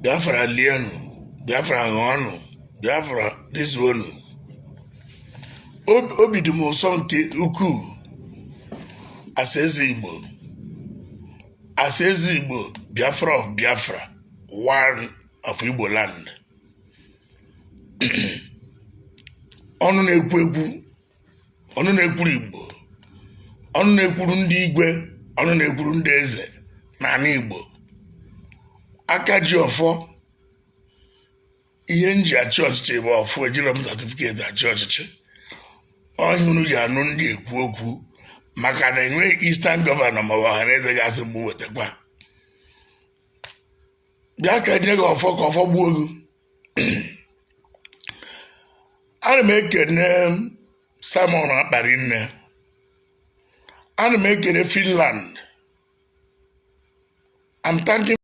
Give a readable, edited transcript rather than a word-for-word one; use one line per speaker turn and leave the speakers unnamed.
Biafra lienu, Biafra ngonu, Biafra this one. Obidumo sonke uku. Asezi Igbo, Biafra of Biafra, one of Igbo land. Ọnụ na-ekwu egwu, ọnụ na-ekwuru Igbo, ọnụ na-ekwuru ndị igwe, ọnụ na-ekwuru ndị eze n'ala Igbo. Aka ji ọfọ, ihe nji achị ọchịchị bụ ọfọ, ejiri m certificate achị ọchịchị. Ọhịa unu ji anụ ndị ekwu okwu maka na enweghị Eastern Governor ma ọhaneze gasị mgbe wetakwa. Bịa ka nye gị ọfọ ka ọfọ gbuo gị. Ana m ekene Simon akpari nne. Ana m ekene Finland. I'm thanking